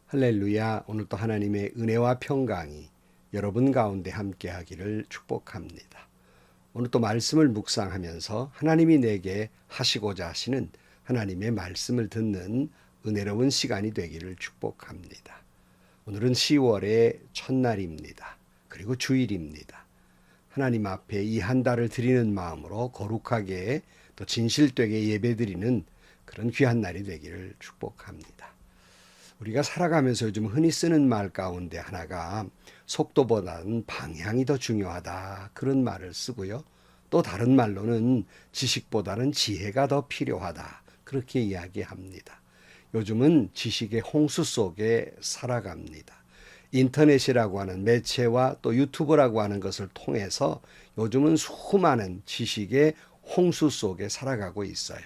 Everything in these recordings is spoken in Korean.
할렐루야. 오늘도 하나님의 은혜와 평강이 여러분 가운데 함께하기를 축복합니다. 오늘 또 말씀을 묵상하면서 하나님이 내게 하시고자 하시는 하나님의 말씀을 듣는 은혜로운 시간이 되기를 축복합니다. 오늘은 10월의 첫날입니다. 그리고 주일입니다. 하나님 앞에 이 한 달을 드리는 마음으로 거룩하게 또 진실되게 예배드리는 그런 귀한 날이 되기를 축복합니다. 우리가 살아가면서 요즘 흔히 쓰는 말 가운데 하나가 속도보다는 방향이 더 중요하다, 그런 말을 쓰고요. 또 다른 말로는 지식보다는 지혜가 더 필요하다, 그렇게 이야기합니다. 요즘은 지식의 홍수 속에 살아갑니다. 인터넷이라고 하는 매체와 또 유튜브라고 하는 것을 통해서 요즘은 수많은 지식의 홍수 속에 살아가고 있어요.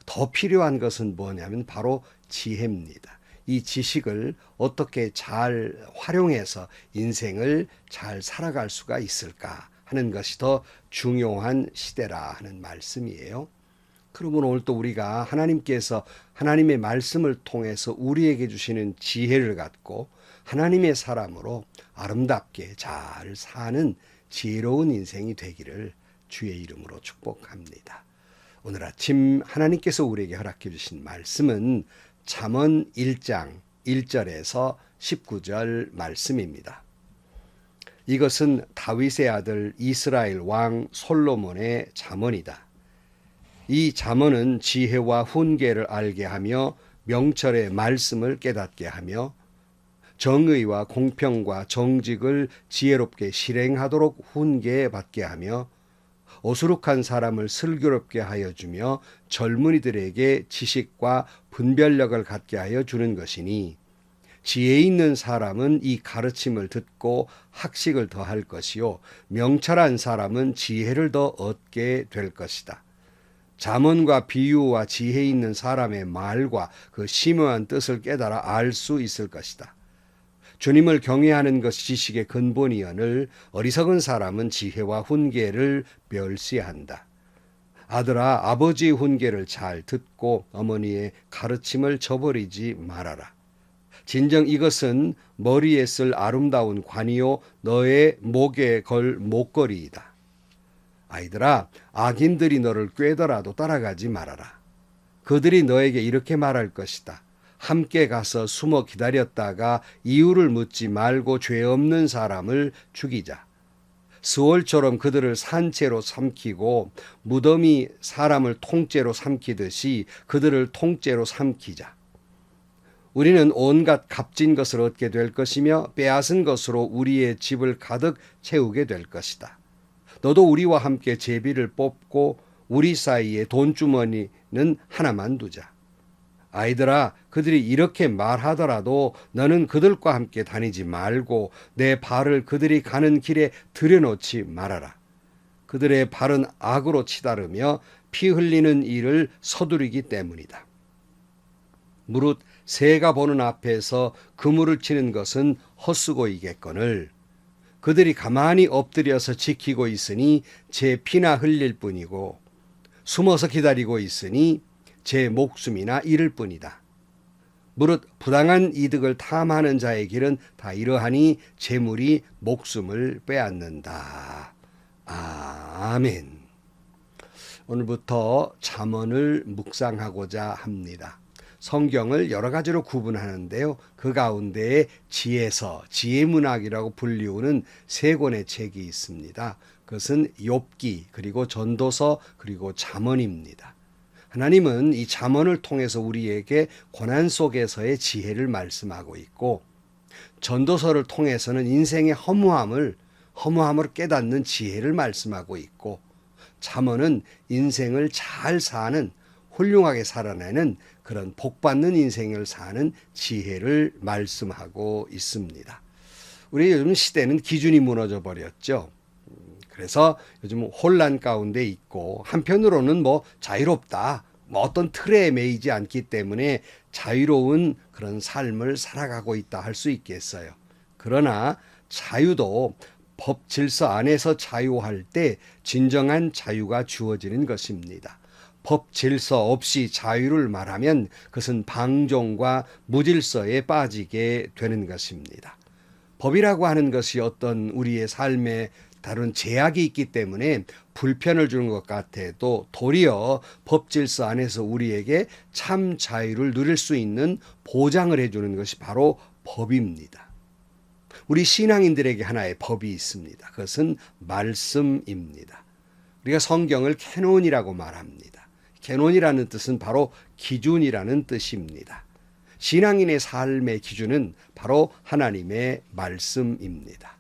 더 필요한 것은 뭐냐면 바로 지혜입니다. 이 지식을 어떻게 잘 활용해서 인생을 잘 살아갈 수가 있을까 하는 것이 더 중요한 시대라 하는 말씀이에요. 그러면 오늘 또 우리가 하나님께서 하나님의 말씀을 통해서 우리에게 주시는 지혜를 갖고 하나님의 사람으로 아름답게 잘 사는 지혜로운 인생이 되기를 주의 이름으로 축복합니다. 오늘 아침 하나님께서 우리에게 허락해 주신 말씀은 잠언 1장 1절에서 19절 말씀입니다. 이것은 다윗의 아들 이스라엘 왕 솔로몬의 잠언이다. 이 잠언은 지혜와 훈계를 알게 하며 명철의 말씀을 깨닫게 하며 정의와 공평과 정직을 지혜롭게 실행하도록 훈계받게 하며 어수룩한 사람을 슬기롭게 하여 주며 젊은이들에게 지식과 분별력을 갖게 하여 주는 것이니 지혜 있는 사람은 이 가르침을 듣고 학식을 더할 것이요 명철한 사람은 지혜를 더 얻게 될 것이다. 잠언과 비유와 지혜 있는 사람의 말과 그 심오한 뜻을 깨달아 알 수 있을 것이다. 주님을 경외하는 것이 지식의 근본이여늘 어리석은 사람은 지혜와 훈계를 멸시한다. 아들아, 아버지의 훈계를 잘 듣고 어머니의 가르침을 저버리지 말아라. 진정 이것은 머리에 쓸 아름다운 관이요 너의 목에 걸 목걸이이다. 아이들아, 악인들이 너를 꾀더라도 따라가지 말아라. 그들이 너에게 이렇게 말할 것이다. 함께 가서 숨어 기다렸다가 이유를 묻지 말고 죄 없는 사람을 죽이자. 스월처럼 그들을 산채로 삼키고 무덤이 사람을 통째로 삼키듯이 그들을 통째로 삼키자. 우리는 온갖 값진 것을 얻게 될 것이며 빼앗은 것으로 우리의 집을 가득 채우게 될 것이다. 너도 우리와 함께 제비를 뽑고 우리 사이에 돈주머니는 하나만 두자. 아이들아, 그들이 이렇게 말하더라도 너는 그들과 함께 다니지 말고 내 발을 그들이 가는 길에 들여놓지 말아라. 그들의 발은 악으로 치다르며 피 흘리는 일을 서두르기 때문이다. 무릇 새가 보는 앞에서 그물을 치는 것은 헛수고이겠거늘 그들이 가만히 엎드려서 지키고 있으니 제 피나 흘릴 뿐이고 숨어서 기다리고 있으니 제 목숨이나 잃을 뿐이다. 무릇 부당한 이득을 탐하는 자의 길은 다 이러하니 재물이 목숨을 빼앗는다. 아멘. 오늘부터 잠언을 묵상하고자 합니다. 성경을 여러 가지로 구분하는데요. 그 가운데에 지혜서, 지혜문학이라고 불리우는 세 권의 책이 있습니다. 그것은 욥기, 그리고 전도서, 그리고 잠언입니다. 하나님은 이 잠언을 통해서 우리에게 고난 속에서의 지혜를 말씀하고 있고 전도서를 통해서는 인생의 허무함을 깨닫는 지혜를 말씀하고 있고 잠언은 인생을 잘 사는 훌륭하게 살아내는 그런 복받는 인생을 사는 지혜를 말씀하고 있습니다. 우리 요즘 시대는 기준이 무너져 버렸죠. 그래서 요즘 혼란 가운데 있고 한편으로는 자유롭다, 어떤 틀에 매이지 않기 때문에 자유로운 그런 삶을 살아가고 있다 할 수 있겠어요. 그러나 자유도 법 질서 안에서 자유할 때 진정한 자유가 주어지는 것입니다. 법 질서 없이 자유를 말하면 그것은 방종과 무질서에 빠지게 되는 것입니다. 법이라고 하는 것이 어떤 우리의 삶에 다른 제약이 있기 때문에 불편을 주는 것 같아도 도리어 법 질서 안에서 우리에게 참 자유를 누릴 수 있는 보장을 해주는 것이 바로 법입니다. 우리 신앙인들에게 하나의 법이 있습니다. 그것은 말씀입니다. 우리가 성경을 캐논이라고 말합니다. 캐논이라는 뜻은 바로 기준이라는 뜻입니다. 신앙인의 삶의 기준은 바로 하나님의 말씀입니다.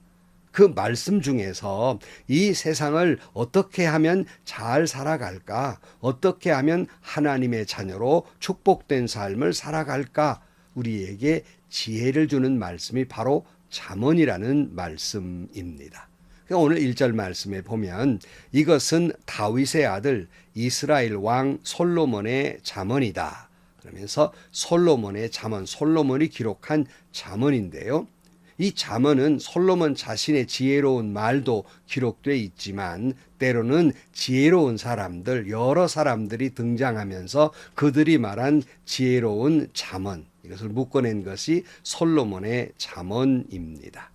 그 말씀 중에서 이 세상을 어떻게 하면 잘 살아갈까? 어떻게 하면 하나님의 자녀로 축복된 삶을 살아갈까? 우리에게 지혜를 주는 말씀이 바로 잠언이라는 말씀입니다. 오늘 1절 말씀에 보면 이것은 다윗의 아들 이스라엘 왕 솔로몬의 잠언이다. 그러면서 솔로몬의 잠언, 솔로몬이 기록한 잠언인데요. 이 잠언은 솔로몬 자신의 지혜로운 말도 기록되어 있지만 때로는 지혜로운 사람들, 여러 사람들이 등장하면서 그들이 말한 지혜로운 잠언, 이것을 묶어낸 것이 솔로몬의 잠언입니다.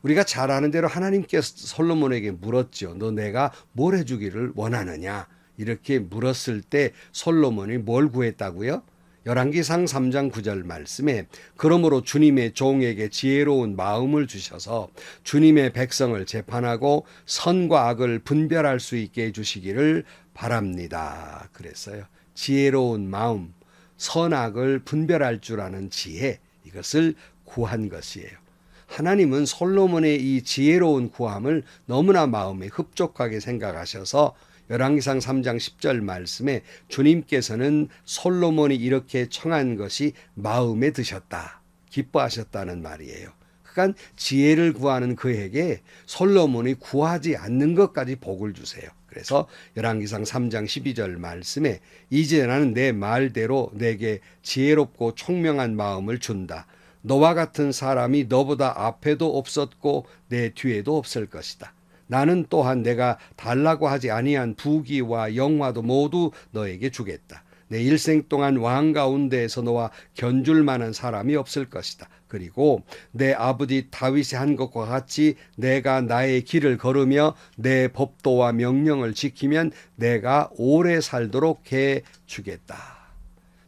우리가 잘 아는 대로 하나님께서 솔로몬에게 물었죠. 너 내가 뭘 해주기를 원하느냐? 이렇게 물었을 때 솔로몬이 뭘 구했다고요? 열왕기상 3장 9절 말씀에 그러므로 주님의 종에게 지혜로운 마음을 주셔서 주님의 백성을 재판하고 선과 악을 분별할 수 있게 해주시기를 바랍니다. 그랬어요. 지혜로운 마음, 선악을 분별할 줄 아는 지혜, 이것을 구한 것이에요. 하나님은 솔로몬의 이 지혜로운 구함을 너무나 마음에 흡족하게 생각하셔서 열왕기상 3장 10절 말씀에 주님께서는 솔로몬이 이렇게 청한 것이 마음에 드셨다, 기뻐하셨다는 말이에요. 그러니까 지혜를 구하는 그에게 솔로몬이 구하지 않는 것까지 복을 주세요. 그래서 열왕기상 3장 12절 말씀에 이제 나는 내 말대로 내게 지혜롭고 총명한 마음을 준다. 너와 같은 사람이 너보다 앞에도 없었고 내 뒤에도 없을 것이다. 나는 또한 내가 달라고 하지 아니한 부귀와 영화도 모두 너에게 주겠다. 내 일생 동안 왕 가운데에서 너와 견줄 만한 사람이 없을 것이다. 그리고 내 아버지 다윗이 한 것과 같이 내가 나의 길을 걸으며 내 법도와 명령을 지키면 내가 오래 살도록 해 주겠다.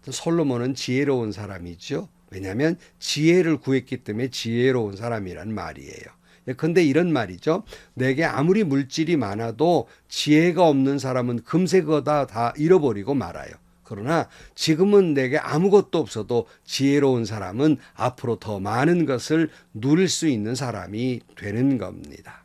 솔로몬은 지혜로운 사람이죠. 왜냐하면 지혜를 구했기 때문에 지혜로운 사람이란 말이에요. 근데 이런 말이죠. 내게 아무리 물질이 많아도 지혜가 없는 사람은 금세 그거 다 잃어버리고 말아요. 그러나 지금은 내게 아무것도 없어도 지혜로운 사람은 앞으로 더 많은 것을 누릴 수 있는 사람이 되는 겁니다.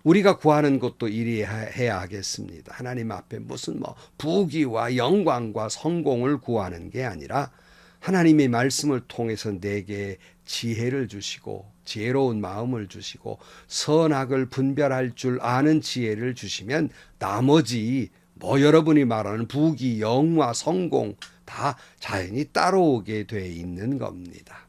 우리가 구하는 것도 이리 해야 하겠습니다. 하나님 앞에 무슨 부귀와 영광과 성공을 구하는 게 아니라 하나님의 말씀을 통해서 내게 지혜를 주시고 지혜로운 마음을 주시고 선악을 분별할 줄 아는 지혜를 주시면 나머지 여러분이 말하는 부귀, 영화, 성공 다 자연히 따라오게 돼 있는 겁니다.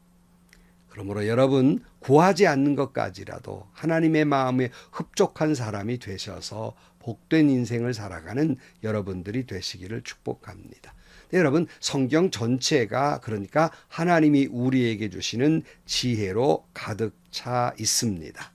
그러므로 여러분 구하지 않는 것까지라도 하나님의 마음에 흡족한 사람이 되셔서 복된 인생을 살아가는 여러분들이 되시기를 축복합니다. 여러분 성경 전체가 그러니까 하나님이 우리에게 주시는 지혜로 가득 차 있습니다.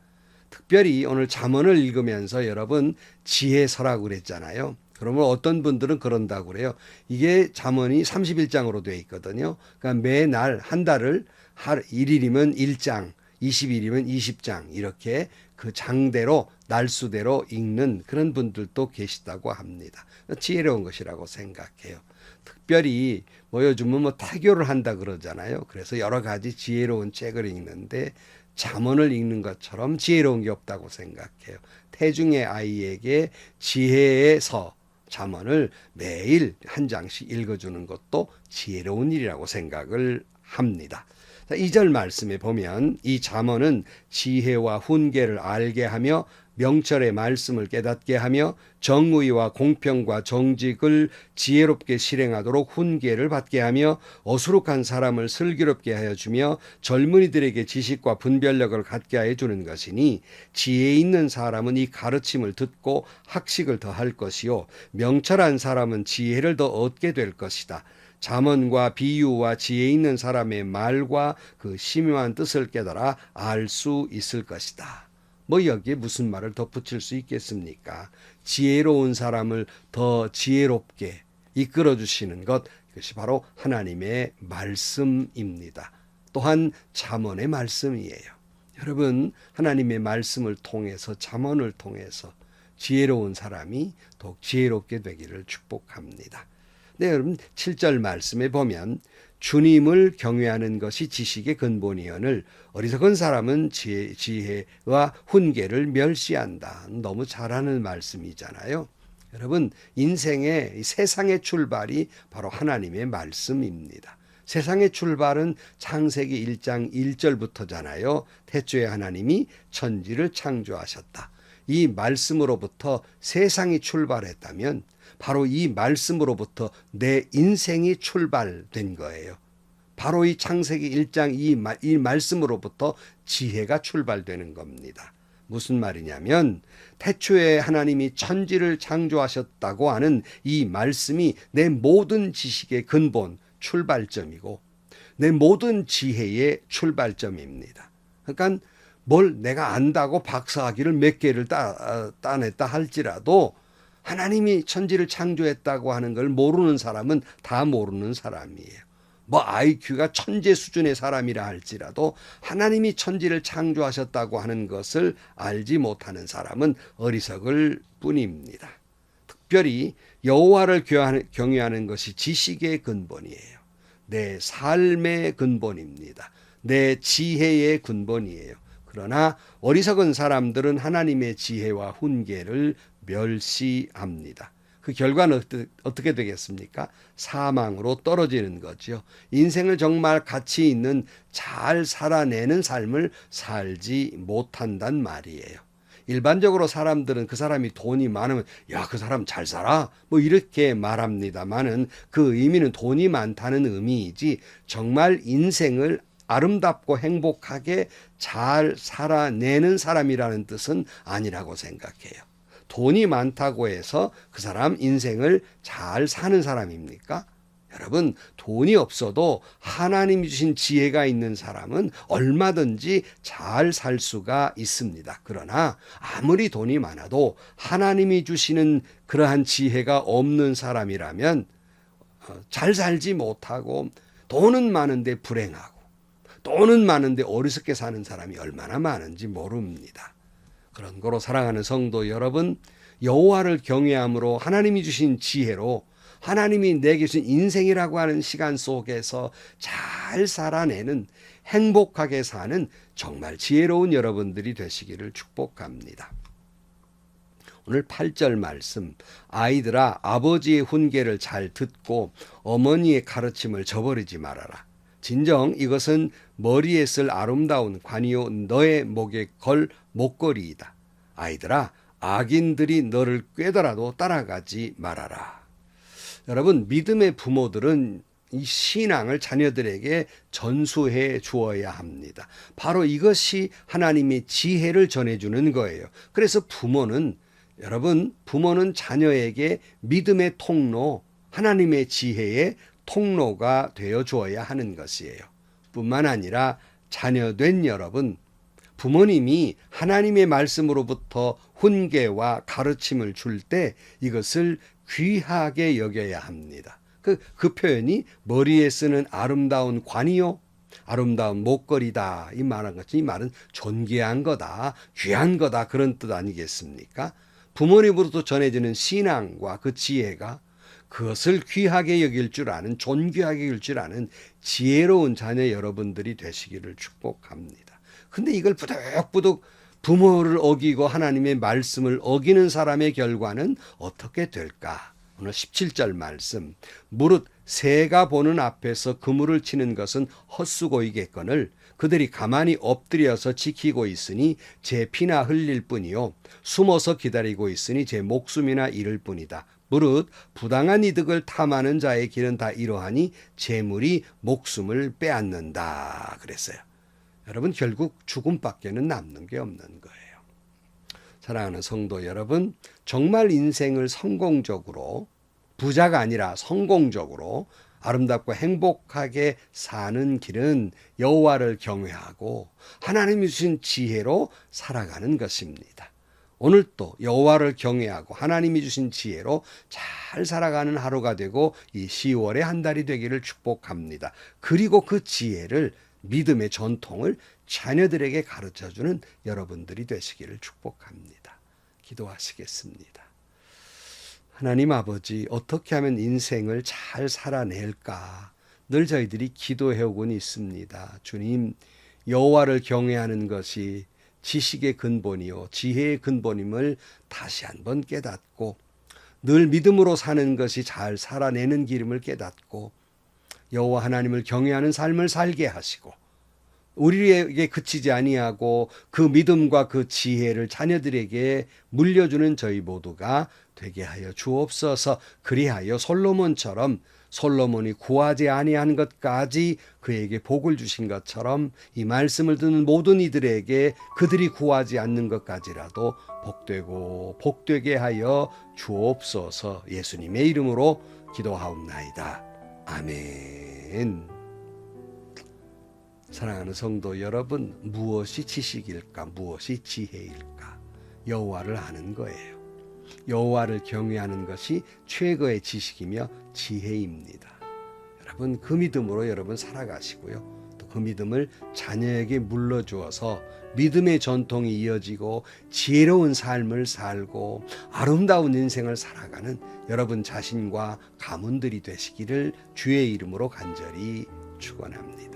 특별히 오늘 잠언을 읽으면서 여러분 지혜서라고 그랬잖아요. 그러면 어떤 분들은 그런다고 그래요. 이게 잠언이 31장으로 되어 있거든요. 그러니까 매날 한 달을 1일이면 1장, 20일이면 20장 이렇게 그 장대로 날수대로 읽는 그런 분들도 계시다고 합니다. 지혜로운 것이라고 생각해요. 특별히 요즘은 태교를 한다 그러잖아요. 그래서 여러 가지 지혜로운 책을 읽는데 잠언을 읽는 것처럼 지혜로운 게 없다고 생각해요. 태중의 아이에게 지혜의 서 잠언을 매일 한 장씩 읽어주는 것도 지혜로운 일이라고 생각을 합니다. 자, 2절 말씀에 보면 이 잠언은 지혜와 훈계를 알게 하며 명철의 말씀을 깨닫게 하며 정의와 공평과 정직을 지혜롭게 실행하도록 훈계를 받게 하며 어수룩한 사람을 슬기롭게 하여 주며 젊은이들에게 지식과 분별력을 갖게 하여 주는 것이니 지혜 있는 사람은 이 가르침을 듣고 학식을 더할 것이요 명철한 사람은 지혜를 더 얻게 될 것이다. 잠언과 비유와 지혜 있는 사람의 말과 그 심오한 뜻을 깨달아 알 수 있을 것이다. 뭐 여기에 무슨 말을 덧붙일 수 있겠습니까? 지혜로운 사람을 더 지혜롭게 이끌어 주시는 것, 이것이 바로 하나님의 말씀입니다. 또한 잠언의 말씀이에요. 여러분, 하나님의 말씀을 통해서, 잠언을 통해서 지혜로운 사람이 더욱 지혜롭게 되기를 축복합니다. 네, 여러분 7절 말씀에 보면 주님을 경외하는 것이 지식의 근본이오늘 어리석은 사람은 지혜와 훈계를 멸시한다. 너무 잘하는 말씀이잖아요. 여러분, 인생의 세상의 출발이 바로 하나님의 말씀입니다. 세상의 출발은 창세기 1장 1절부터잖아요. 태초에 하나님이 천지를 창조하셨다. 이 말씀으로부터 세상이 출발했다면 바로 이 말씀으로부터 내 인생이 출발된 거예요. 바로 이 창세기 1장 이 말씀으로부터 지혜가 출발되는 겁니다. 무슨 말이냐면 태초에 하나님이 천지를 창조하셨다고 하는 이 말씀이 내 모든 지식의 근본, 출발점이고 내 모든 지혜의 출발점입니다. 그러니까 뭘 내가 안다고 박사학위를 몇 개를 따냈다 할지라도 하나님이 천지를 창조했다고 하는 걸 모르는 사람은 다 모르는 사람이에요. 뭐 IQ가 천재 수준의 사람이라 할지라도 하나님이 천지를 창조하셨다고 하는 것을 알지 못하는 사람은 어리석을 뿐입니다. 특별히 여호와를 경외하는 것이 지식의 근본이에요. 내 삶의 근본입니다. 내 지혜의 근본이에요. 그러나 어리석은 사람들은 하나님의 지혜와 훈계를 멸시합니다. 그 결과는 어떻게 되겠습니까? 사망으로 떨어지는 거죠. 인생을 정말 가치 있는 잘 살아내는 삶을 살지 못한단 말이에요. 일반적으로 사람들은 그 사람이 돈이 많으면 야, 그 사람 잘 살아? 뭐 이렇게 말합니다만은 그 의미는 돈이 많다는 의미이지 정말 인생을 아름답고 행복하게 잘 살아내는 사람이라는 뜻은 아니라고 생각해요. 돈이 많다고 해서 그 사람 인생을 잘 사는 사람입니까? 여러분, 돈이 없어도 하나님이 주신 지혜가 있는 사람은 얼마든지 잘 살 수가 있습니다. 그러나 아무리 돈이 많아도 하나님이 주시는 그러한 지혜가 없는 사람이라면 잘 살지 못하고 돈은 많은데 불행하고 돈은 많은데 어리석게 사는 사람이 얼마나 많은지 모릅니다. 그런 거로 사랑하는 성도 여러분, 여호와를 경외함으로 하나님이 주신 지혜로 하나님이 내게 주신 인생이라고 하는 시간 속에서 잘 살아내는 행복하게 사는 정말 지혜로운 여러분들이 되시기를 축복합니다. 오늘 8절 말씀, 아이들아 아버지의 훈계를 잘 듣고 어머니의 가르침을 저버리지 말아라. 진정 이것은 머리에 쓸 아름다운 관이요 너의 목에 걸 목걸이이다. 아이들아 악인들이 너를 꿰더라도 따라가지 말아라. 여러분, 믿음의 부모들은 이 신앙을 자녀들에게 전수해 주어야 합니다. 바로 이것이 하나님의 지혜를 전해주는 거예요. 그래서 부모는 자녀에게 믿음의 통로, 하나님의 지혜의 통로가 되어 주어야 하는 것이에요. 뿐만 아니라 자녀된 여러분, 부모님이 하나님의 말씀으로부터 훈계와 가르침을 줄 때 이것을 귀하게 여겨야 합니다. 그 표현이 머리에 쓰는 아름다운 관이요, 아름다운 목걸이다. 이 말은 존귀한 거다, 귀한 거다, 그런 뜻 아니겠습니까? 부모님으로부터 전해지는 신앙과 그 지혜가 그것을 귀하게 여길 줄 아는, 존귀하게 여길 줄 아는 지혜로운 자녀 여러분들이 되시기를 축복합니다. 근데 이걸 부득부득 부모를 어기고 하나님의 말씀을 어기는 사람의 결과는 어떻게 될까? 오늘 17절 말씀. 무릇 새가 보는 앞에서 그물을 치는 것은 헛수고이겠거늘 그들이 가만히 엎드려서 지키고 있으니 제 피나 흘릴 뿐이요 숨어서 기다리고 있으니 제 목숨이나 잃을 뿐이다. 무릇 부당한 이득을 탐하는 자의 길은 다 이러하니 재물이 목숨을 빼앗는다 그랬어요. 여러분, 결국 죽음밖에는 남는 게 없는 거예요. 사랑하는 성도 여러분, 정말 인생을 성공적으로, 부자가 아니라 성공적으로 아름답고 행복하게 사는 길은 여호와를 경외하고 하나님이 주신 지혜로 살아가는 것입니다. 오늘 또 여호와를 경외하고 하나님이 주신 지혜로 잘 살아가는 하루가 되고 이 10월의 한 달이 되기를 축복합니다. 그리고 그 지혜를, 믿음의 전통을 자녀들에게 가르쳐주는 여러분들이 되시기를 축복합니다. 기도하시겠습니다. 하나님 아버지, 어떻게 하면 인생을 잘 살아낼까 늘 저희들이 기도해오곤 있습니다. 주님, 여호와를 경외하는 것이 지식의 근본이요 지혜의 근본임을 다시 한번 깨닫고 늘 믿음으로 사는 것이 잘 살아내는 길임을 깨닫고 여호와 하나님을 경외하는 삶을 살게 하시고 우리에게 그치지 아니하고 그 믿음과 그 지혜를 자녀들에게 물려주는 저희 모두가 되게 하여 주옵소서. 그리하여 솔로몬처럼 솔로몬이 구하지 아니한 것까지 그에게 복을 주신 것처럼 이 말씀을 듣는 모든 이들에게 그들이 구하지 않는 것까지라도 복되고 복되게 하여 주옵소서. 예수님의 이름으로 기도하옵나이다. 아멘. 사랑하는 성도 여러분, 무엇이 지식일까? 무엇이 지혜일까? 여호와를 아는 거예요. 여호와를 경외하는 것이 최고의 지식이며 지혜입니다. 여러분, 그 믿음으로 여러분 살아가시고요. 또 그 믿음을 자녀에게 물려주어서 믿음의 전통이 이어지고 지혜로운 삶을 살고 아름다운 인생을 살아가는 여러분 자신과 가문들이 되시기를 주의 이름으로 간절히 축원합니다.